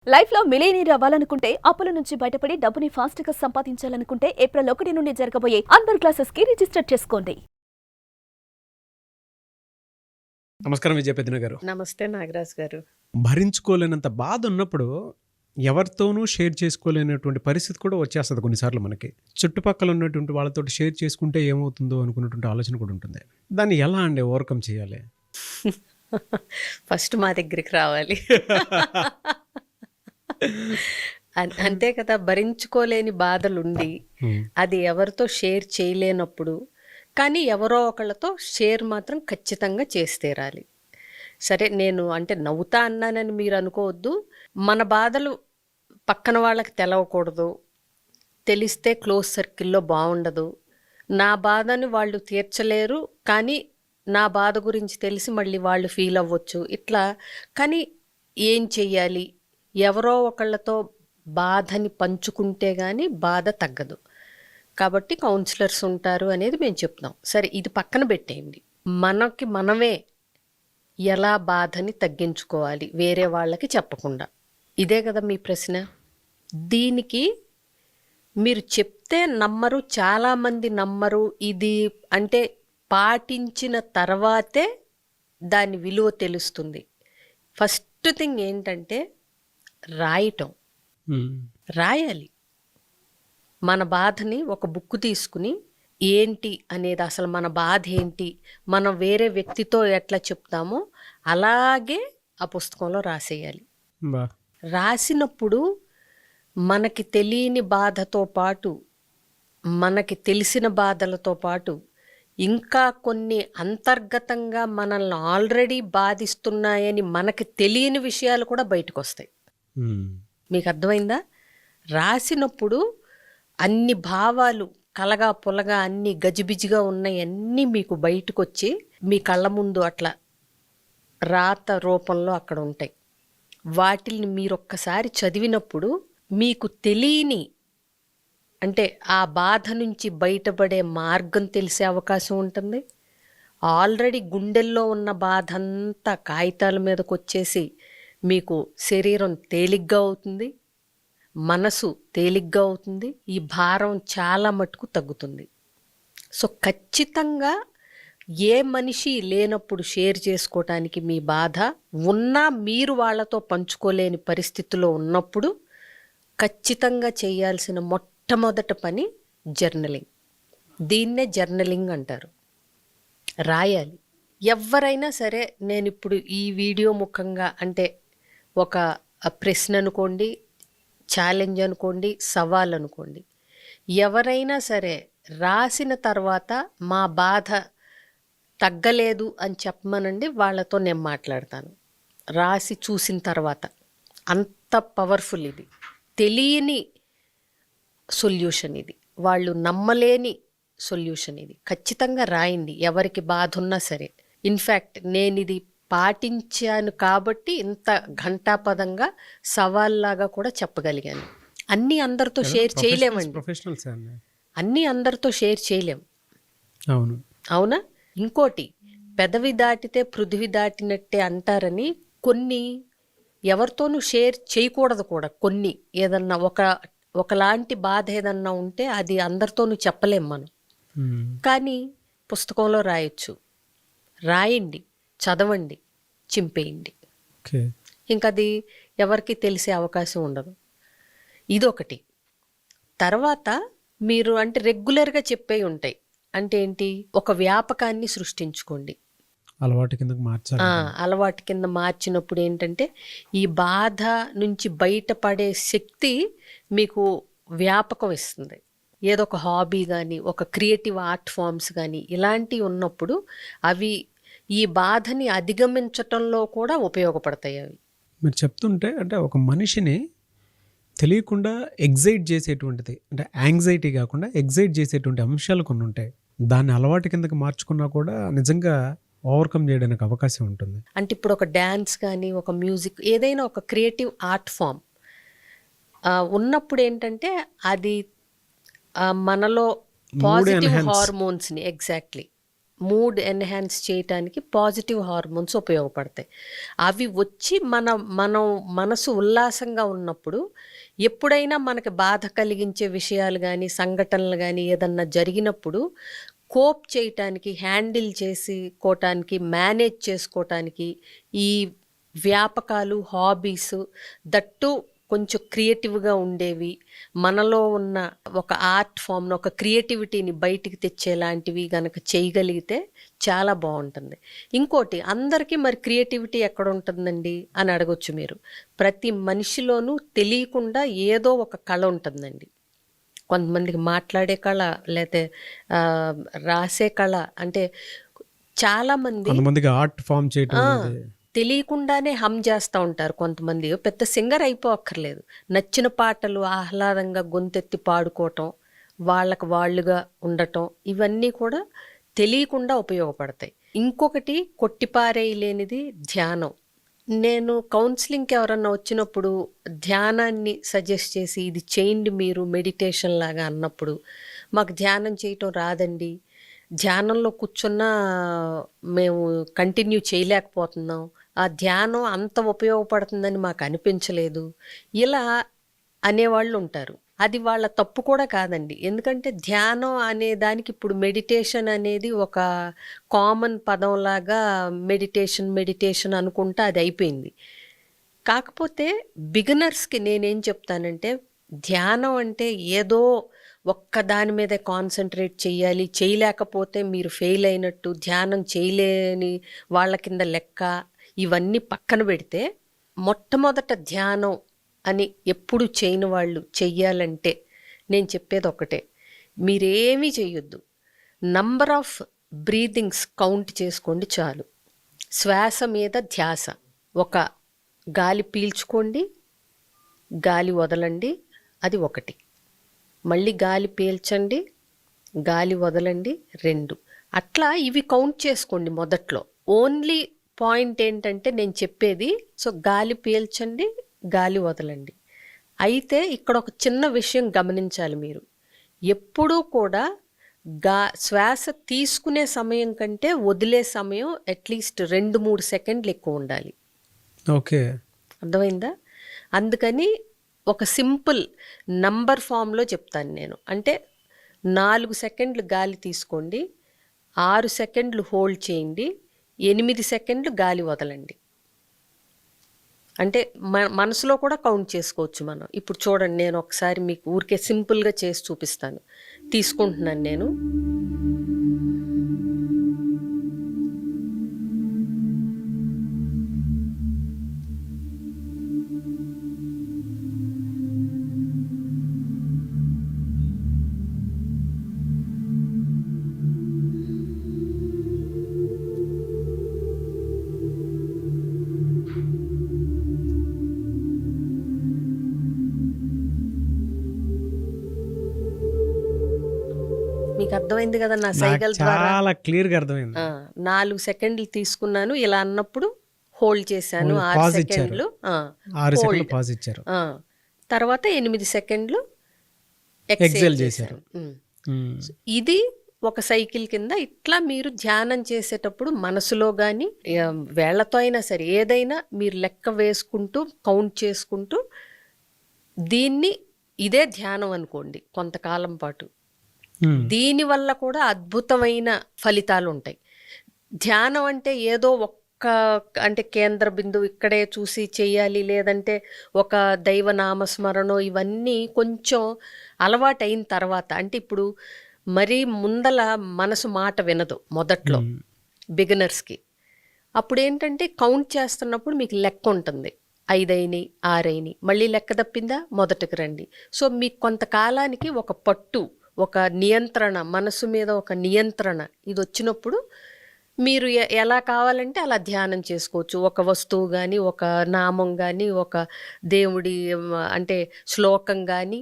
Life లో millionaire అవ్వాలనుకుంటే అప్పుల నుంచి బయటపడి డబ్బుని ఫాస్ట్ గా సంపాదించాలనుకుంటే ఏప్రిల్ 1 నుండి జరగబోయే అన్వర్ క్లాసెస్ కి రిజిస్టర్ చేసుకోండి. నమస్కారం విజయపెద్దిన గారు. నమస్తే నాగరాజ్ గారు. భరించుకోలేనంత బాధ ఉన్నప్పుడు ఎవరితోనూ షేర్ చేసుకోలేనటువంటి పరిస్థితి కూడా వచ్చేస్తుంది కొన్నిసార్లు మనకి. చుట్టుపక్కల ఉన్నటువంటి వాళ్ళతోటి షేర్ చేసుకుంటే ఏమవుతుందో అనుకున్నటువంటి ఆలోచన కూడా ఉంటుంది. దాన్ని ఎలా అండి ఓవర్కమ్ చేయాలి? ఫస్ట్ మా దగ్గరికి రావాలి. అంతే కదా, భరించుకోలేని బాధలుండి అది ఎవరితో షేర్ చేయలేనప్పుడు, కానీ ఎవరో ఒకళ్ళతో షేర్ మాత్రం ఖచ్చితంగా చేసి తీరాలి. సరే, నేను అంటే నవ్వుతా అన్నానని మీరు అనుకోవద్దు. మన బాధలు పక్కన వాళ్ళకి తెలవకూడదు, తెలిస్తే క్లోజ్ సర్కిల్లో బాగుండదు. నా బాధని వాళ్ళు తీర్చలేరు, కానీ నా బాధ గురించి తెలిసి మళ్ళీ వాళ్ళు ఫీల్ అవ్వచ్చు ఇట్లా. కానీ ఏం చెయ్యాలి? ఎవరో ఒకళ్ళతో బాధని పంచుకుంటే కానీ బాధ తగ్గదు. కాబట్టి కౌన్సిలర్స్ ఉంటారు అనేది మేము చెప్తాం. సరే, ఇది పక్కన పెట్టేయండి. మనకి మనమే ఎలా బాధని తగ్గించుకోవాలి వేరే వాళ్ళకి చెప్పకుండా? ఇదే కదా మీ ప్రశ్న. దీనికి మీరు చెప్తే నమ్మరు, చాలామంది నమ్మరు. ఇది అంటే పాటించిన తర్వాతే దాని విలువ తెలుస్తుంది. ఫస్ట్ థింగ్ ఏంటంటే రాయటం. రాయాలి. మన బాధని ఒక బుక్ తీసుకుని ఏంటి అనేది, అసలు మన బాధ ఏంటి, మనం వేరే వ్యక్తితో ఎట్లా చెప్తామో అలాగే ఆ పుస్తకంలో రాసేయాలి. రాసినప్పుడు మనకి తెలియని బాధతో పాటు, మనకి తెలిసిన బాధలతో పాటు ఇంకా కొన్ని అంతర్గతంగా మనల్ని ఆల్రెడీ బాధిస్తున్నాయని మనకి తెలియని విషయాలు కూడా బయటకు వస్తాయి. మీకు అర్థమైందా? రాసినప్పుడు అన్ని భావాలు కలగా పొలగా అన్ని గజిబిజిగా ఉన్నాయి, అన్నీ మీకు బయటకు వచ్చి మీ కళ్ళ ముందు అట్లా రాత రూపంలో అక్కడ ఉంటాయి. వాటిని మీరొక్కసారి చదివినప్పుడు మీకు తెలియని, అంటే ఆ బాధ నుంచి బయటపడే మార్గం తెలిసే అవకాశం ఉంటుంది. ఆల్రెడీ గుండెల్లో ఉన్న బాధ అంతా కాగితాల మీదకి వచ్చేసి మీకు శరీరం తేలిగ్గా అవుతుంది, మనసు తేలిగ్గా అవుతుంది, ఈ భారం చాలా మటుకు తగ్గుతుంది. సో ఖచ్చితంగా ఏ మనిషి లేనప్పుడు షేర్ చేసుకోవటానికి మీ బాధ ఉన్నా, మీరు వాళ్ళతో పంచుకోలేని పరిస్థితిలో ఉన్నప్పుడు ఖచ్చితంగా చేయాల్సిన మొట్టమొదటి పని జర్నలింగ్. దీన్నే జర్నలింగ్ అంటారు. రాయాలి. ఎవరైనా సరే, నేను ఇప్పుడు ఈ వీడియో ముఖంగా అంటే ఒక ప్రశ్న అనుకోండి, ఛాలెంజ్ అనుకోండి, సవాల్ అనుకోండి, ఎవరైనా సరే రాసిన తర్వాత మా బాధ తగ్గలేదు అని చెప్పమనండి, వాళ్ళతో నేను మాట్లాడతాను. రాసి చూసిన తర్వాత అంత పవర్ఫుల్ ఇది. తెలియని సొల్యూషన్ ఇది, వాళ్ళు నమ్మలేని సొల్యూషన్ ఇది. ఖచ్చితంగా రాయండి, ఎవరికి బాధ ఉన్నా సరే. ఇన్ఫ్యాక్ట్ నేను ఇది పాటించాను కాబట్టి ఇంత ఘంటాపదంగా సవాల్లాగా కూడా చెప్పగలిగాను. అన్నీ అందరితో షేర్ చేయలేమండి, అన్నీ అందరితో షేర్ చేయలేం. అవునా? ఇంకోటి, పెదవి దాటితే పృథివి దాటినట్టే అంటారని కొన్ని ఎవరితోనూ షేర్ చేయకూడదు కూడా. కొన్ని ఏదన్నా ఒకలాంటి బాధ ఏదన్నా ఉంటే అది అందరితోనూ చెప్పలేం మనం. కానీ పుస్తకంలో రాయొచ్చు. రాయండి, చదవండి, చింపేయండి. ఇంకది ఎవరికి తెలిసే అవకాశం ఉండదు. ఇదొకటి. తర్వాత మీరు అంటే రెగ్యులర్గా చెప్పే ఉంటాయి. అంటే ఏంటి? ఒక వ్యాపకాన్ని సృష్టించుకోండి. అలవాటు కింద మార్చినప్పుడు ఏంటంటే ఈ బాధ నుంచి బయటపడే శక్తి మీకు వ్యాపకం ఇస్తుంది. ఏదో ఒక హాబీ కానీ, ఒక క్రియేటివ్ ఆర్ట్ ఫామ్స్ కానీ ఇలాంటివి ఉన్నప్పుడు అవి ఈ బాధని అధిగమించటంలో కూడా ఉపయోగపడతాయి. అవి మీరు చెప్తుంటే అంటే ఒక మనిషిని తెలియకుండా ఎగ్జైట్ చేసేటువంటిది, అంటే యాంగ్జైటీ కాకుండా ఎగ్జైట్ చేసేటువంటి అంశాలు కొన్ని ఉంటాయి. దాన్ని అలవాటు కిందకి మార్చుకున్నా కూడా నిజంగా ఓవర్కమ్ చేయడానికి అవకాశం ఉంటుంది. అంటే ఇప్పుడు ఒక డ్యాన్స్ కానీ, ఒక మ్యూజిక్, ఏదైనా ఒక క్రియేటివ్ ఆర్ట్ ఫామ్ ఉన్నప్పుడు ఏంటంటే అది మనలో పాజిటివ్ హార్మోన్స్ని, ఎగ్జాక్ట్లీ మూడ్ ఎన్హాన్స్ చేయటానికి పాజిటివ్ హార్మోన్స్ ఉపయోగపడతాయి. అవి వచ్చి మనం మనసు ఉల్లాసంగా ఉన్నప్పుడు ఎప్పుడైనా మనకి బాధ కలిగించే విషయాలు కానీ సంఘటనలు కానీ ఏదన్నా జరిగినప్పుడు కోప్ చేయటానికి, హ్యాండిల్ చేసుకోవటానికి, మేనేజ్ చేసుకోవటానికి ఈ వ్యాపకాలు, హాబీస్ దట్టు కొంచెం క్రియేటివ్గా ఉండేవి, మనలో ఉన్న ఒక ఆర్ట్ ఫామ్ను, ఒక క్రియేటివిటీని బయటికి తెచ్చేలాంటివి గనక చేయగలిగితే చాలా బాగుంటుంది. ఇంకోటి, అందరికీ మరి క్రియేటివిటీ ఎక్కడ ఉంటుందండి అని అడగొచ్చు మీరు. ప్రతి మనిషిలోనూ తెలియకుండా ఏదో ఒక కళ ఉంటుందండి. కొంతమందికి మాట్లాడే కళ, లేకపోతే రాసే కళ, అంటే చాలామంది ఆర్ట్ ఫామ్ చేయటం తెలియకుండానే హమ్ చేస్తూ ఉంటారు. కొంతమంది పెద్ద సింగర్ అయిపోక్కర్లేదు, నచ్చిన పాటలు ఆహ్లాదంగా గొంతెత్తి పాడుకోవటం, వాళ్ళుగా ఉండటం, ఇవన్నీ కూడా తెలియకుండా ఉపయోగపడతాయి. ఇంకొకటి కొట్టిపారేయలేనిది ధ్యానం. నేను కౌన్సిలింగ్కి ఎవరన్నా వచ్చినప్పుడు ధ్యానాన్ని సజెస్ట్ చేసి ఇది చేయండి మీరు మెడిటేషన్ లాగా అన్నప్పుడు, మాకు ధ్యానం చేయటం రాదండి, ధ్యానంలో కూర్చున్నా మేము కంటిన్యూ చేయలేకపోతున్నాం, ఆ ధ్యానం అంత ఉపయోగపడుతుందని మాకు అనిపించలేదు, ఇలా అనేవాళ్ళు ఉంటారు. అది వాళ్ళ తప్పు కూడా కాదండి. ఎందుకంటే ధ్యానం అనే దానికి ఇప్పుడు మెడిటేషన్ అనేది ఒక కామన్ పదంలాగా మెడిటేషన్ అనుకుంటా అది అయిపోయింది. కాకపోతే బిగినర్స్కి నేనేం చెప్తానంటే, ధ్యానం అంటే ఏదో ఒక్క దాని మీద కాన్సన్ట్రేట్ చేయాలి, చేయలేకపోతే మీరు ఫెయిల్ అయినట్టు, ధ్యానం చేయలేని వాళ్ళ కింద లెక్క, ఇవన్నీ పక్కన పెడితే మొట్టమొదట ధ్యానం అని ఎప్పుడు చేయని వాళ్ళు చెయ్యాలంటే నేను చెప్పేది ఒకటే, మీరేమీ చెయ్యొద్దు, నంబర్ ఆఫ్ బ్రీదింగ్స్ కౌంట్ చేసుకోండి చాలు. శ్వాస మీద ధ్యాస. ఒక గాలి పీల్చుకోండి, గాలి వదలండి, అది 1. మళ్ళీ గాలి పీల్చండి, గాలి వదలండి, 2. అట్లా ఇవి కౌంట్ చేసుకోండి మొదట్లో. ఓన్లీ పాయింట్ ఏంటంటే నేను చెప్పేది, సో గాలి పీల్చండి, గాలి వదలండి. అయితే ఇక్కడ ఒక చిన్న విషయం గమనించాలి మీరు. ఎప్పుడూ కూడా శ్వాస తీసుకునే సమయం కంటే వదిలే సమయం అట్లీస్ట్ 2-3 సెకండ్లు ఎక్కువ ఉండాలి. ఓకే, అర్థమైందా? అందుకని ఒక సింపుల్ నంబర్ ఫామ్లో చెప్తాను నేను. అంటే 4 సెకండ్లు గాలి తీసుకోండి, 6 సెకండ్లు హోల్డ్ చేయండి, 8 సెకండ్లు గాలి వదలండి. అంటే మనసులో కూడా కౌంట్ చేసుకోవచ్చు మనం. ఇప్పుడు చూడండి, నేను ఒకసారి మీకు ఊరికే సింపుల్గా చేసి చూపిస్తాను. తీసుకుంటున్నాను నేను. మీకు అర్థమైంది కదా నా సైగల్ ద్వారా? చాలా క్లియర్గా అర్థమైంది. 4 సెకండ్లు తీసుకున్నాను, ఇలా అన్నప్పుడు హోల్డ్ చేశాను, 6 సెకండ్లు పాజ్ ఇచ్చారు, తర్వాత 8 సెకండ్లు ఎక్సెల్ చేశారు. ఇది ఒక సైకిల్ కింద. ఇట్లా మీరు ధ్యానం చేసేటప్పుడు మనసులో కానీ వేళ్లతో అయినా సరే ఏదైనా మీరు లెక్క వేసుకుంటూ కౌంట్ చేసుకుంటూ ఇదే ధ్యానం అనుకోండి కొంతకాలం పాటు. దీనివల్ల కూడా అద్భుతమైన ఫలితాలు ఉంటాయి. ధ్యానం అంటే ఏదో అంటే కేంద్ర బిందువు ఇక్కడే చూసి చేయాలి, లేదంటే ఒక దైవ నామస్మరణో, ఇవన్నీ కొంచెం అలవాటు అయిన తర్వాత. అంటే ఇప్పుడు మరీ ముందల మనసు మాట వినదు మొదట్లో బిగినర్స్కి. అప్పుడు ఏంటంటే కౌంట్ చేస్తున్నప్పుడు మీకు లెక్క ఉంటుంది, 5 అయినాయి, 6 అయినాయి, మళ్ళీ లెక్క తప్పిందా మొదటికి రండి. సో మీకు కొంతకాలానికి ఒక పట్టు, ఒక నియంత్రణ, మనసు మీద ఒక నియంత్రణ ఇది వచ్చినప్పుడు మీరు ఎలా కావాలంటే అలా ధ్యానం చేసుకోవచ్చు. ఒక వస్తువు కానీ, ఒక నామం కానీ, ఒక దేవుడి అంటే శ్లోకం కానీ,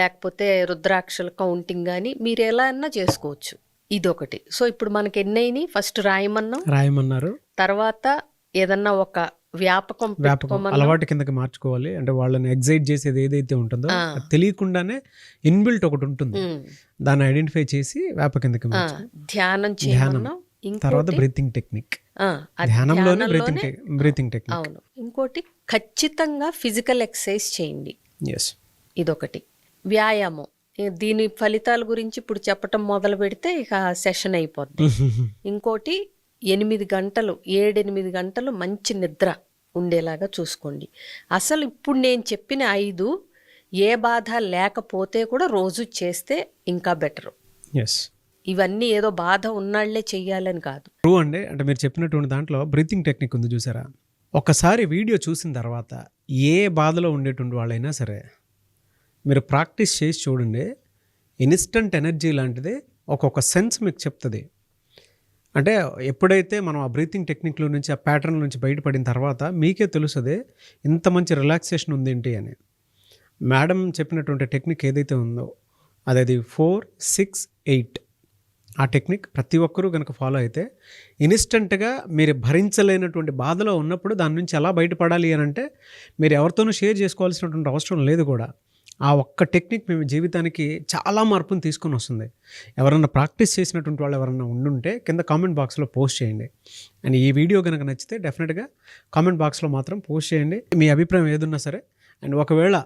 లేకపోతే రుద్రాక్షల కౌంటింగ్ కానీ మీరు ఎలా అన్నా చేసుకోవచ్చు. ఇదొకటి. సో ఇప్పుడు మనకి ఎన్నైనాయి, ఫస్ట్ రాయమన్నారు, తర్వాత ఏదన్నా ఒక వ్యాపకం అలవాటు కిందకి మార్చుకోవాలి. అంటే వాళ్ళని ఎగ్జైట్ చేసేది ఏదైతే ఉంటుందో తెలియకుండానే ఇన్బిల్ట్ ఒకటి ఉంటుంది, దాన్ని ఐడెంటిఫై చేసి వ్యాపకం కిందకి ధ్యానం చేయమన్నాం, తర్వాత ఇంకోటి బ్రీతింగ్ టెక్నిక్, ఆ, అది ధ్యానంలోనే ధ్యానంలోనే బ్రీతింగ్ టెక్నిక్. అవును. ఇంకోటి ఖచ్చితంగా ఫిజికల్ ఎక్సర్సైజ్ చేయండి. ఎస్. ఇదొకటి. వ్యాయామం, దీని ఫలితాల గురించి ఇప్పుడు చెప్పటం మొదలు పెడితే ఇక సెషన్ అయిపోద్ది. ఇంకోటి 8 గంటలు 7-8 గంటలు మంచి నిద్ర ఉండేలాగా చూసుకోండి. అసలు ఇప్పుడు నేను చెప్పిన 5 ఏ బాధ లేకపోతే కూడా రోజు చేస్తే ఇంకా బెటరు. ఎస్. ఇవన్నీ ఏదో బాధ ఉన్నాళ్లే చెయ్యాలని కాదు. ట్రూ అండి. అంటే మీరు చెప్పినటువంటి దాంట్లో బ్రీతింగ్ టెక్నిక్ ఉంది చూసారా, ఒకసారి వీడియో చూసిన తర్వాత ఏ బాధలో ఉండేటువంటి వాళ్ళైనా సరే మీరు ప్రాక్టీస్ చేసి చూడండి. ఇన్స్టంట్ ఎనర్జీ లాంటిది ఒక్కొక్క సెన్స్ మీకు చెప్తుంది. అంటే ఎప్పుడైతే మనం ఆ బ్రీతింగ్ టెక్నిక్లో నుంచి ఆ ప్యాటర్న్ నుంచి బయటపడిన తర్వాత మీకే తెలుస్తుంది ఇంత మంచి రిలాక్సేషన్ ఉంది ఏంటి అని. మేడం చెప్పినటువంటి టెక్నిక్ ఏదైతే ఉందో అది 4, 6, 8 ఆ టెక్నిక్ ప్రతి ఒక్కరూ కనుక ఫాలో అయితే ఇన్స్టెంట్గా మీరు భరించలేనటువంటి బాధలో ఉన్నప్పుడు దాని నుంచి ఎలా బయటపడాలి అని అంటే మీరు ఎవరితోనూ షేర్ చేసుకోవాల్సినటువంటి అవసరం లేదు కూడా. ఆ ఒక్క టెక్నిక్ మీ జీవితానికి చాలా మార్పును తీసుకొని వస్తుంది. ఎవరన్నా ప్రాక్టీస్ చేసినటువంటి వాళ్ళు ఎవరన్నా ఉండుంటే కింద కామెంట్ బాక్స్లో పోస్ట్ చేయండి. అండ్ ఈ వీడియో కనుక నచ్చితే డెఫినెట్గా కామెంట్ బాక్స్లో మాత్రం పోస్ట్ చేయండి మీ అభిప్రాయం ఏదున్నా సరే. అండ్ ఒకవేళ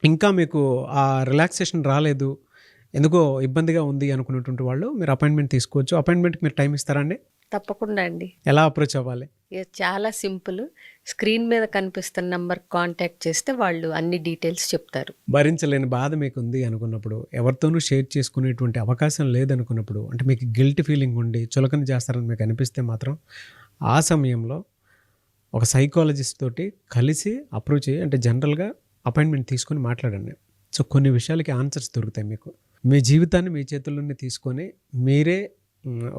ఇంకా మీకు ఆ రిలాక్సేషన్ రాలేదు, ఎందుకో ఇబ్బందిగా ఉంది అనుకున్నటువంటి వాళ్ళు మీరు అపాయింట్మెంట్ తీసుకోవచ్చు. అపాయింట్మెంట్కి మీరు టైం ఇస్తారా అండి? తప్పకుండా అండి. ఎలా అప్రోచ్ అవ్వాలి? చాలా సింపుల్. స్క్రీన్ మీద కనిపిస్తున్న నంబర్ కాంటాక్ట్ చేస్తే వాళ్ళు అన్ని డీటెయిల్స్ చెప్తారు. భరించలేని బాధ మీకు ఉంది అనుకున్నప్పుడు, ఎవరితోనూ షేర్ చేసుకునేటువంటి అవకాశం లేదనుకున్నప్పుడు, అంటే మీకు గిల్ట్ ఫీలింగ్ ఉండి చులకన చేస్తారని మీకు అనిపిస్తే మాత్రం ఆ సమయంలో ఒక సైకాలజిస్ట్ తోటి కలిసి అప్రోచ్ అయ్యి, అంటే జనరల్గా అపాయింట్మెంట్ తీసుకొని మాట్లాడండి. సో కొన్ని విషయాలకి ఆన్సర్స్ దొరుకుతాయి మీకు. మీ జీవితాన్ని మీ చేతుల్లోనే తీసుకొని మీరే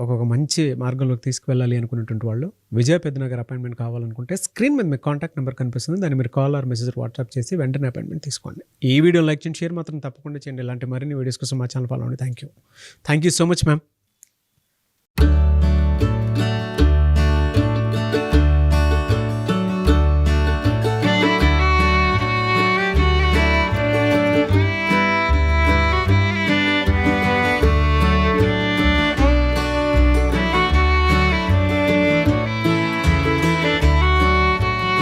ఒక మంచి మార్గంలోకి తీసుకువెళ్ళాలి అనుకున్నటువంటి వాళ్ళు విజయ పెద్దనగర్ అపాయింట్మెంట్ కావాలనుకుంటే స్క్రీన్ మీద మీకు కాంటాక్ట్ నెంబర్ కనిపిస్తుంది. దాన్ని మీరు కాల్ ఆర్ మెసేజ్ వాట్సాప్ చేసి వెంటనే అపాయింట్మెంట్ తీసుకోండి. ఈ వీడియో లైక్ చేయండి, షేర్ మాత్రం తప్పకుండా చేయండి. ఇలాంటి మరిన్ని వీడియోస్ కోసం మా ఛానల్ ఫాలో అవ్వండి. Thank you so much ma'am.